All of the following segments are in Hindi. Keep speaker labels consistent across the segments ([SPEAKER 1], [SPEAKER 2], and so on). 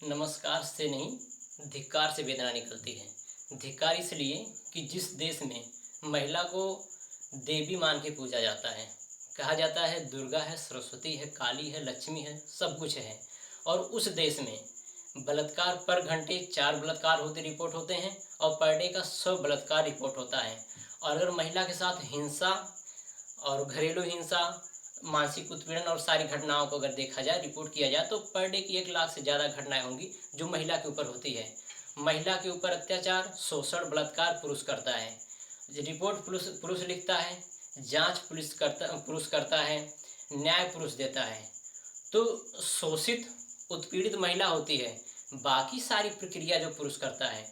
[SPEAKER 1] नमस्कार से नहीं, धिक्कार से वेदना निकलती है। धिक्कार इसलिए कि जिस देश में महिला को देवी मान के पूजा जाता है, कहा जाता है दुर्गा है, सरस्वती है, काली है, लक्ष्मी है, सब कुछ है, और उस देश में बलात्कार पर घंटे 4 बलात्कार होते रिपोर्ट होते हैं और पर डे का 100 बलात्कार रिपोर्ट होता है। और अगर महिला के साथ हिंसा और घरेलू हिंसा, मानसिक उत्पीड़न और सारी घटनाओं को अगर देखा जाए, रिपोर्ट किया जाए, तो पर डे की 1 लाख से ज़्यादा घटनाएं होंगी जो महिला के ऊपर होती है। महिला के ऊपर अत्याचार, शोषण, बलात्कार पुरुष करता है। रिपोर्ट पुरुष लिखता है, जांच पुरुष करता है, न्याय पुरुष देता है। तो शोषित उत्पीड़ित महिला होती है, बाकी सारी प्रक्रिया जो पुरुष करता है।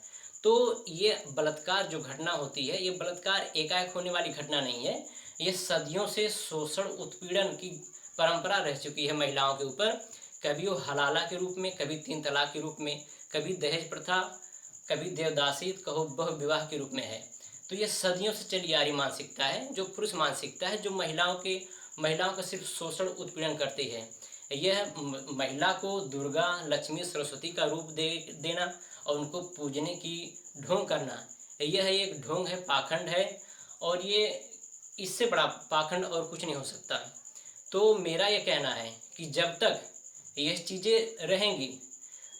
[SPEAKER 1] तो ये बलात्कार जो घटना होती है, ये बलात्कार एकाएक होने वाली घटना नहीं है। ये सदियों से शोषण उत्पीड़न की परंपरा रह चुकी है महिलाओं के ऊपर। कभी वो हलाला के रूप में, कभी 3 तलाक के रूप में, कभी दहेज प्रथा, कभी देवदासी, कहो बहु विवाह के रूप में है। तो ये सदियों से चली आ रही मानसिकता है, जो पुरुष मानसिकता है, जो महिलाओं का सिर्फ शोषण उत्पीड़न करती है। यह महिला को दुर्गा, लक्ष्मी, सरस्वती का रूप देना और उनको पूजने की ढोंग करना, यह एक ढोंग है, पाखंड है। और ये इससे बड़ा पाखंड और कुछ नहीं हो सकता। तो मेरा ये कहना है कि जब तक ये चीज़ें रहेंगी,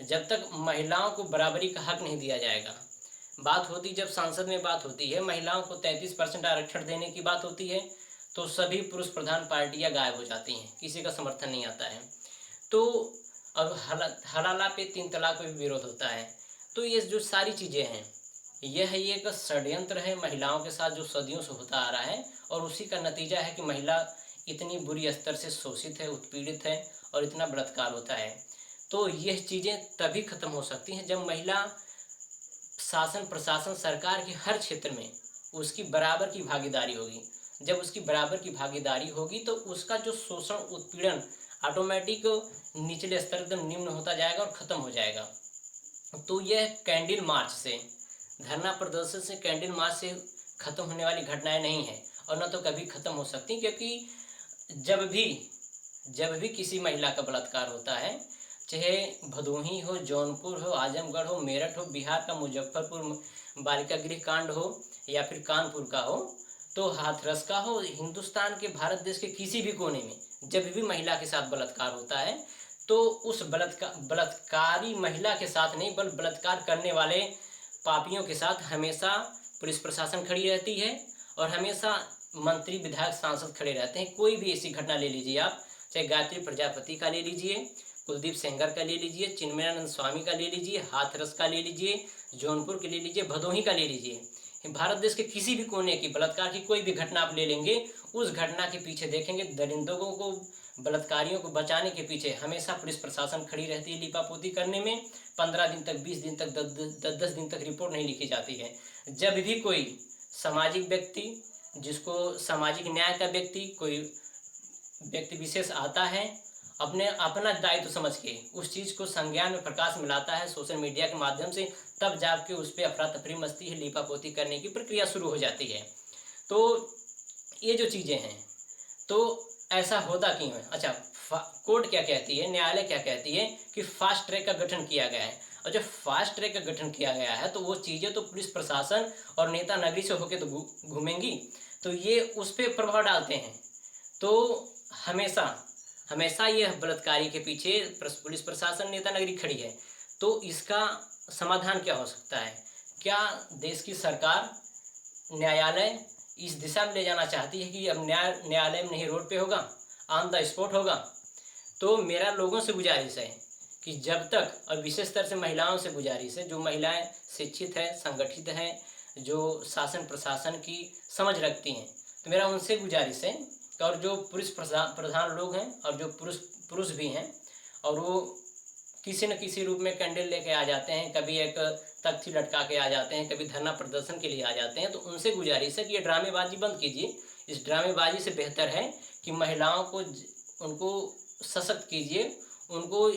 [SPEAKER 1] जब तक महिलाओं को बराबरी का हक नहीं दिया जाएगा। बात होती, जब संसद में बात होती है, महिलाओं को 33% आरक्षण देने की बात होती है, तो सभी पुरुष प्रधान पार्टियां गायब हो जाती हैं, किसी का समर्थन नहीं आता है। तो अब हलाला पे 3 तलाक पे भी विरोध होता है। तो ये जो सारी चीज़ें हैं, यह एक षड्यंत्र है महिलाओं के साथ जो सदियों से होता आ रहा है, और उसी का नतीजा है कि महिला इतनी बुरी स्तर से शोषित है, उत्पीड़ित है और इतना बलात्कार होता है। तो यह चीज़ें तभी खत्म हो सकती हैं जब महिला शासन, प्रशासन, सरकार के हर क्षेत्र में उसकी बराबर की भागीदारी होगी। जब उसकी बराबर की भागीदारी होगी तो उसका जो शोषण उत्पीड़न ऑटोमेटिक निचले स्तर एकदम निम्न होता जाएगा और ख़त्म हो जाएगा। तो यह कैंडल मार्च से, धरना प्रदर्शन से, कैंडल मार्च से ख़त्म होने वाली घटनाएं नहीं है और न तो कभी ख़त्म हो सकती, क्योंकि जब भी किसी महिला का बलात्कार होता है, चाहे भदोही हो, जौनपुर हो, आजमगढ़ हो, मेरठ हो, बिहार का मुजफ्फरपुर बालिका गृह कांड हो, या फिर कानपुर का हो, तो हाथरस का हो, हिंदुस्तान के, भारत देश के किसी भी कोने में जब भी महिला के साथ बलात्कार होता है, तो उस बलात्कारी महिला के साथ नहीं, बल्कि बलात्कार करने वाले पापियों के साथ हमेशा पुलिस प्रशासन खड़ी रहती है और हमेशा मंत्री, विधायक, सांसद खड़े रहते हैं। कोई भी ऐसी घटना ले लीजिए आप, चाहे गायत्री प्रजापति का ले लीजिए, कुलदीप सेंगर का ले लीजिए, चिन्मयानंद स्वामी का ले लीजिए, हाथरस का ले लीजिए, जौनपुर के ले लीजिए, भदोही का ले लीजिए, भारत देश के किसी भी कोने की बलात्कार की कोई भी घटना आप ले लेंगे, उस घटना के पीछे देखेंगे दरिंदों को, बलात्कारियों को बचाने के पीछे हमेशा पुलिस प्रशासन खड़ी रहती है लीपापोती करने में। 15 दिन तक, 20 दिन तक, 10 दिन तक रिपोर्ट नहीं लिखी जाती है। जब भी कोई सामाजिक व्यक्ति, जिसको सामाजिक न्याय का व्यक्ति, कोई व्यक्ति विशेष आता है, अपना दायित्व समझ के उस चीज़ को संज्ञान में प्रकाश में लाता है सोशल मीडिया के माध्यम से, तब जाके उस पर अफरा तफरी मचती है, लीपापोती करने की प्रक्रिया शुरू हो जाती है। तो ये जो चीज़ें हैं, तो ऐसा होता क्यों है? अच्छा, कोर्ट क्या कहती है, न्यायालय क्या कहती है कि फास्ट ट्रैक का गठन किया गया है। और जब फास्ट ट्रैक का गठन किया गया है, तो वो चीज़ें तो पुलिस प्रशासन और नेता नगरी से होकर तो घूमेंगी, तो ये उस पर प्रभाव डालते हैं। तो हमेशा यह बलात्कारी के पीछे पुलिस प्रशासन, नेता नगरी खड़ी है। तो इसका समाधान क्या हो सकता है? क्या देश की सरकार न्यायालय इस दिशा में ले जाना चाहती है कि अब न्यायालय में नहीं, रोड पे होगा, ऑन द स्पॉट होगा? तो मेरा लोगों से गुजारिश है कि जब तक, और विशेष स्तर से महिलाओं से गुजारिश है, जो महिलाएं शिक्षित हैं, संगठित हैं, जो शासन प्रशासन की समझ रखती हैं, तो मेरा उनसे गुजारिश है, और जो पुरुष प्रधान लोग हैं और जो पुरुष भी हैं, और वो किसी न किसी रूप में कैंडल लेके आ जाते हैं, कभी एक तख्ती लटका के आ जाते हैं, कभी धरना प्रदर्शन के लिए आ जाते हैं, तो उनसे गुजारिश है कि ये ड्रामेबाजी बंद कीजिए। इस ड्रामेबाजी से बेहतर है कि महिलाओं को, उनको सशक्त कीजिए, उनको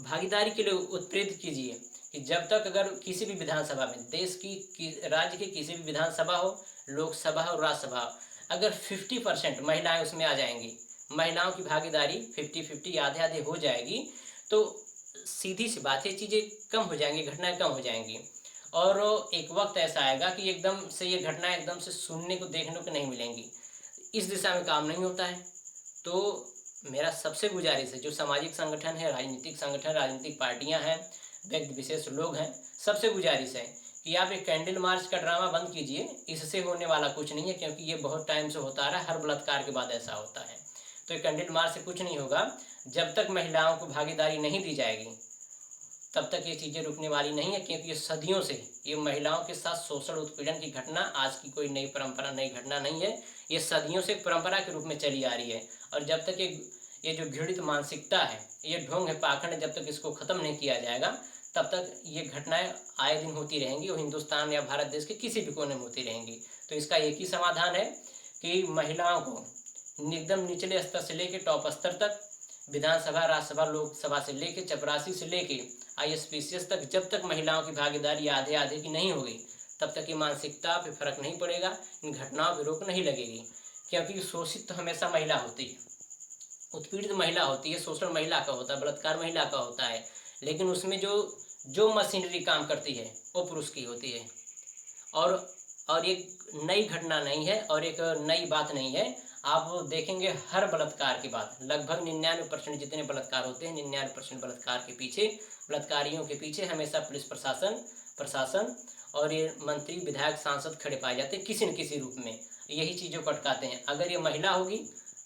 [SPEAKER 1] भागीदारी के लिए उत्प्रेरित कीजिए। कि जब तक अगर किसी भी विधानसभा में, देश की राज्य की किसी भी विधानसभा हो, लोकसभा हो, राज्यसभा हो, अगर 50% महिलाएं उसमें आ जाएंगी, महिलाओं की भागीदारी 50-50 आधे आधे हो जाएगी, तो सीधी सी बात है, चीज़ें कम हो जाएंगी, घटनाएं कम हो जाएंगी। और एक वक्त ऐसा आएगा कि एकदम से ये घटनाएं एकदम से सुनने को देखने को नहीं मिलेंगी। इस दिशा में काम नहीं होता है। तो मेरा सबसे गुजारिश है, जो सामाजिक संगठन है, राजनीतिक संगठन, राजनीतिक पार्टियां हैं, व्यक्ति विशेष लोग हैं, सबसे गुजारिश है कि आप एक कैंडल मार्च का ड्रामा बंद कीजिए। इससे होने वाला कुछ नहीं है, क्योंकि ये बहुत टाइम से होता आ रहा है, हर बलात्कार के बाद ऐसा होता है। तो ये कैंडल मार्च से कुछ नहीं होगा। जब तक महिलाओं को भागीदारी नहीं दी जाएगी तब तक ये चीज़ें रुकने वाली नहीं है, क्योंकि ये सदियों से ये महिलाओं के साथ शोषण उत्पीड़न की घटना आज की कोई नई परंपरा, नई घटना नहीं है। ये सदियों से परंपरा के रूप में चली आ रही है। और जब तक ये जो घृणित मानसिकता है, ये ढोंग है, पाखंड है, जब तक इसको ख़त्म नहीं किया जाएगा तब तक ये घटनाएं आए दिन होती रहेंगी और हिंदुस्तान या भारत देश के किसी भी कोने में होती रहेंगी। तो इसका एक ही समाधान है कि महिलाओं को एकदम निचले स्तर से लेकर टॉप स्तर तक, विधानसभा, राज्यसभा, लोकसभा से लेकर चपरासी से लेकर ISPCS तक, जब तक महिलाओं की भागीदारी आधे आधे की नहीं होगी तब तक ये मानसिकता पे फर्क नहीं पड़ेगा, इन घटनाओं पर रोक नहीं लगेगी। क्योंकि शोषित तो हमेशा महिला होती है, उत्पीड़ित महिला होती है, शोषण महिला का होता है, बलात्कार महिला का होता है, लेकिन उसमें जो मशीनरी काम करती है वो पुरुष की होती है। और एक नई घटना नहीं है और एक नई बात नहीं है। आप देखेंगे हर बलात्कार के बाद लगभग 99% जितने बलात्कार होते हैं, 99% बलात्कार के पीछे, बलात्कारियों के पीछे हमेशा पुलिस प्रशासन और ये मंत्री, विधायक, सांसद खड़े पाए जाते हैं किसी न किसी रूप में। यही चीज़ों को अटकाते हैं। अगर ये महिला होगी,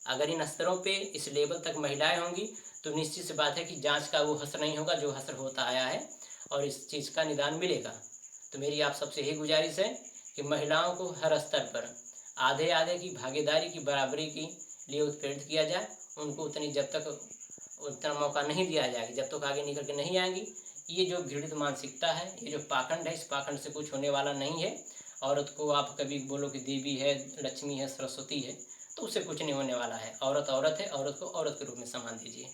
[SPEAKER 1] अगर इन स्तरों पे इस लेवल तक महिलाएं होंगी तो निश्चित सी बात है कि जांच का वो हसर नहीं होगा जो हसर होता आया है, और इस चीज़ का निदान मिलेगा। तो मेरी आप सबसे यही गुजारिश है कि महिलाओं को हर स्तर पर आधे आधे की भागीदारी की, बराबरी की लिए उत्प्रेरित किया जाए। उनको जब तक उतना मौका नहीं दिया जाएगा, जब तक आगे निकल के नहीं आएंगी। ये जो घृणित मानसिकता है, ये जो पाखंड है, इस पाखंड से कुछ होने वाला नहीं है। औरत को आप कभी बोलो कि देवी है, लक्ष्मी है, सरस्वती है, तो उससे कुछ नहीं होने वाला है। औरत औरत है, औरत को औरत के रूप में सम्मान दीजिए।